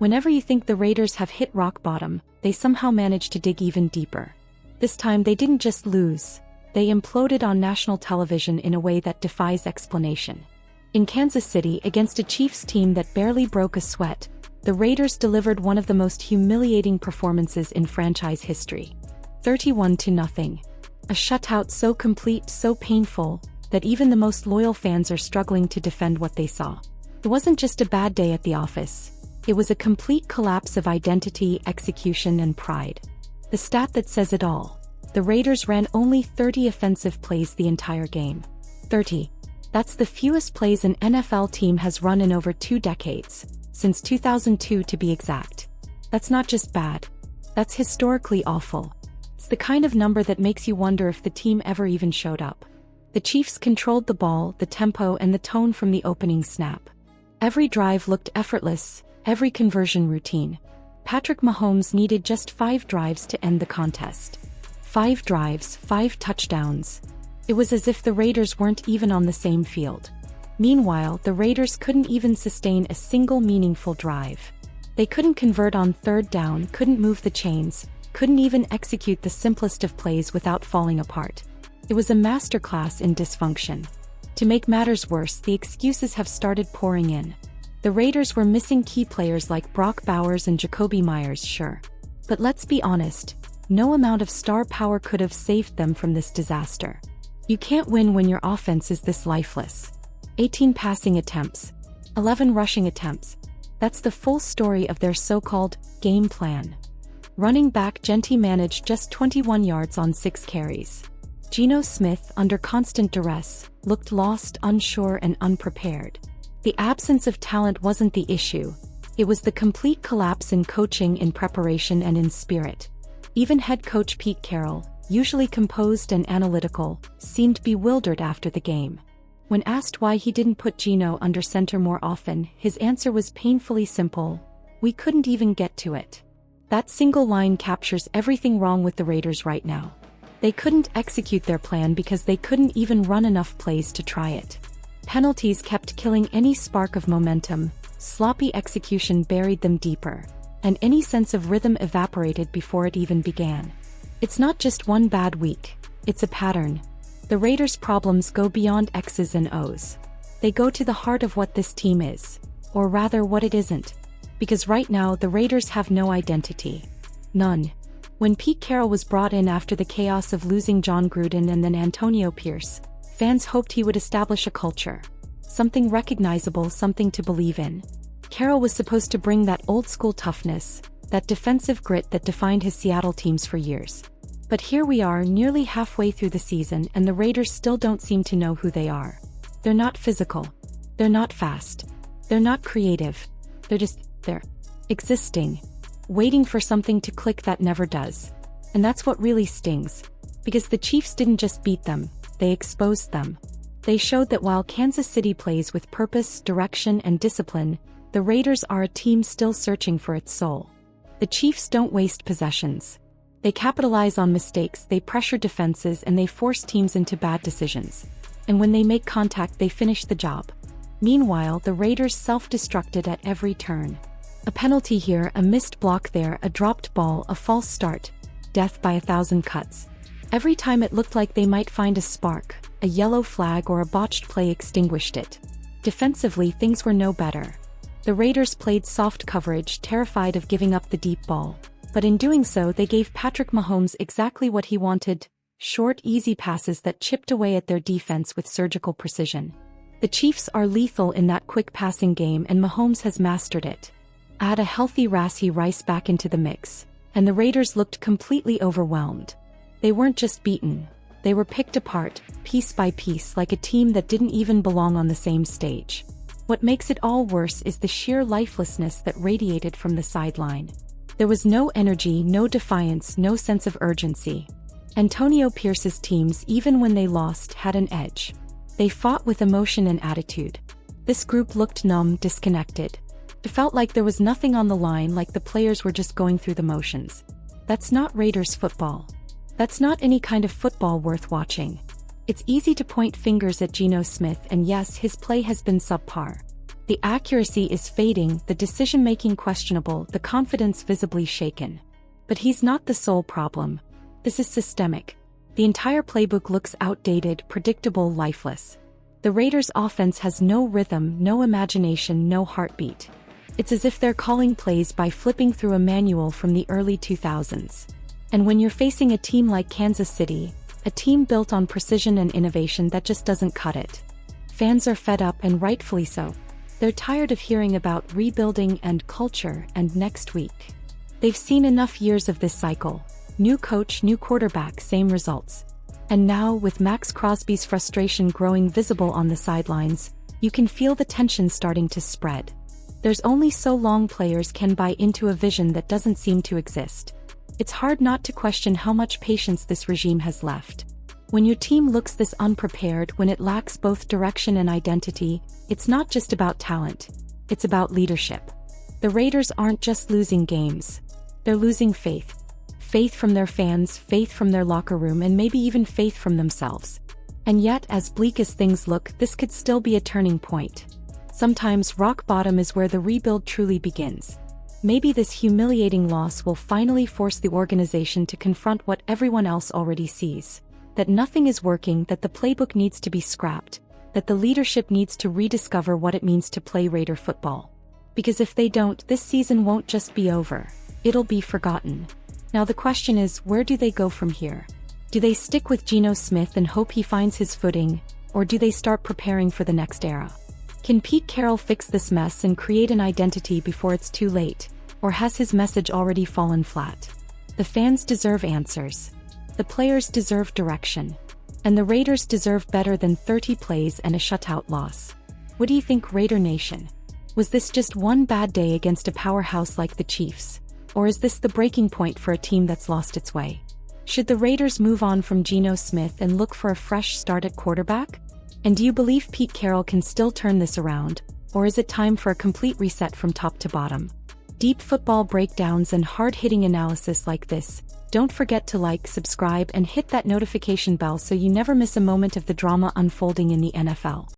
Whenever you think the Raiders have hit rock bottom, they somehow manage to dig even deeper. This time they didn't just lose, they imploded on national television in a way that defies explanation. In Kansas City, against a Chiefs team that barely broke a sweat, the Raiders delivered one of the most humiliating performances in franchise history. 31-0. A shutout so complete, so painful, that even the most loyal fans are struggling to defend what they saw. It wasn't just a bad day at the office. It was a complete collapse of identity, execution, and pride. The stat that says it all. The Raiders ran only 30 offensive plays the entire game. 30. That's the fewest plays an NFL team has run in over 2 decades, since 2002 to be exact. That's not just bad. That's historically awful. It's the kind of number that makes you wonder if the team ever even showed up. The Chiefs controlled the ball, the tempo, and the tone from the opening snap. Every drive looked effortless, every conversion routine. Patrick Mahomes needed just 5 drives to end the contest. 5 drives, 5 touchdowns. It was as if the Raiders weren't even on the same field. Meanwhile, the Raiders couldn't even sustain a single meaningful drive. They couldn't convert on 3rd down, couldn't move the chains, couldn't even execute the simplest of plays without falling apart. It was a masterclass in dysfunction. To make matters worse, the excuses have started pouring in. The Raiders were missing key players like Brock Bowers and Jacoby Myers, sure. But let's be honest, no amount of star power could have saved them from this disaster. You can't win when your offense is this lifeless. 18 passing attempts, 11 rushing attempts. That's the full story of their so-called game plan. Running back Gentry managed just 21 yards on 6 carries. Geno Smith, under constant duress, looked lost, unsure, and unprepared. The absence of talent wasn't the issue. It was the complete collapse in coaching, in preparation, and in spirit. Even head coach Pete Carroll, usually composed and analytical, seemed bewildered after the game. When asked why he didn't put Geno under center more often, his answer was painfully simple: "We couldn't even get to it." That single line captures everything wrong with the Raiders right now. They couldn't execute their plan because they couldn't even run enough plays to try it. Penalties kept killing any spark of momentum, sloppy execution buried them deeper, and any sense of rhythm evaporated before it even began. It's not just one bad week, it's a pattern. The Raiders' problems go beyond X's and O's. They go to the heart of what this team is, or rather what it isn't. Because right now the Raiders have no identity. None. When Pete Carroll was brought in after the chaos of losing John Gruden and then Antonio Pierce, fans hoped he would establish a culture. Something recognizable, something to believe in. Carroll was supposed to bring that old-school toughness, that defensive grit that defined his Seattle teams for years. But here we are, nearly halfway through the season, and the Raiders still don't seem to know who they are. They're not physical. They're not fast. They're not creative. They're existing. Waiting for something to click that never does. And that's what really stings. Because the Chiefs didn't just beat them, they exposed them. They showed that while Kansas City plays with purpose, direction, and discipline, the Raiders are a team still searching for its soul. The Chiefs don't waste possessions. They capitalize on mistakes, they pressure defenses, and they force teams into bad decisions. And when they make contact, they finish the job. Meanwhile, the Raiders self-destructed at every turn. A penalty here, a missed block there, a dropped ball, a false start. Death by 1,000 cuts. Every time it looked like they might find a spark, a yellow flag or a botched play extinguished it. Defensively, things were no better. The Raiders played soft coverage, terrified of giving up the deep ball. But in doing so, they gave Patrick Mahomes exactly what he wanted: short, easy passes that chipped away at their defense with surgical precision. The Chiefs are lethal in that quick passing game, and Mahomes has mastered it. Add a healthy Rashee Rice back into the mix, and the Raiders looked completely overwhelmed. They weren't just beaten, they were picked apart, piece by piece, like a team that didn't even belong on the same stage. What makes it all worse is the sheer lifelessness that radiated from the sideline. There was no energy, no defiance, no sense of urgency. Antonio Pierce's teams, even when they lost, had an edge. They fought with emotion and attitude. This group looked numb, disconnected. It felt like there was nothing on the line, like the players were just going through the motions. That's not Raiders football. That's not any kind of football worth watching. It's easy to point fingers at Geno Smith, and yes, his play has been subpar. The The accuracy is fading, the decision-making questionable, the confidence visibly shaken. But he's not the sole problem. This is systemic. The entire playbook looks outdated, predictable, lifeless. The Raiders' offense has no rhythm, no imagination, no heartbeat. It's as if they're calling plays by flipping through a manual from the early 2000s. And when you're facing a team like Kansas City, a team built on precision and innovation, that just doesn't cut it. Fans are fed up, and rightfully so. They're tired of hearing about rebuilding and culture and next week. They've seen enough years of this cycle. New coach, new quarterback, same results. And now, with Max Crosby's frustration growing visible on the sidelines, you can feel the tension starting to spread. There's only so long players can buy into a vision that doesn't seem to exist. It's hard not to question how much patience this regime has left. When your team looks this unprepared, when it lacks both direction and identity, it's not just about talent. It's about leadership. The Raiders aren't just losing games. They're losing faith. Faith from their fans, faith from their locker room, and maybe even faith from themselves. And yet, as bleak as things look, this could still be a turning point. Sometimes rock bottom is where the rebuild truly begins. Maybe this humiliating loss will finally force the organization to confront what everyone else already sees. That nothing is working, that the playbook needs to be scrapped, that the leadership needs to rediscover what it means to play Raider football. Because if they don't, this season won't just be over. It'll be forgotten. Now the question is, where do they go from here? Do they stick with Geno Smith and hope he finds his footing, or do they start preparing for the next era? Can Pete Carroll fix this mess and create an identity before it's too late, or has his message already fallen flat? The fans deserve answers. The players deserve direction. And the Raiders deserve better than 30 plays and a shutout loss. What do you think, Raider Nation? Was this just one bad day against a powerhouse like the Chiefs? Or is this the breaking point for a team that's lost its way? Should the Raiders move on from Geno Smith and look for a fresh start at quarterback? And do you believe Pete Carroll can still turn this around, or is it time for a complete reset from top to bottom? Deep football breakdowns and hard-hitting analysis like this. Don't forget to like, subscribe, and hit that notification bell so you never miss a moment of the drama unfolding in the NFL.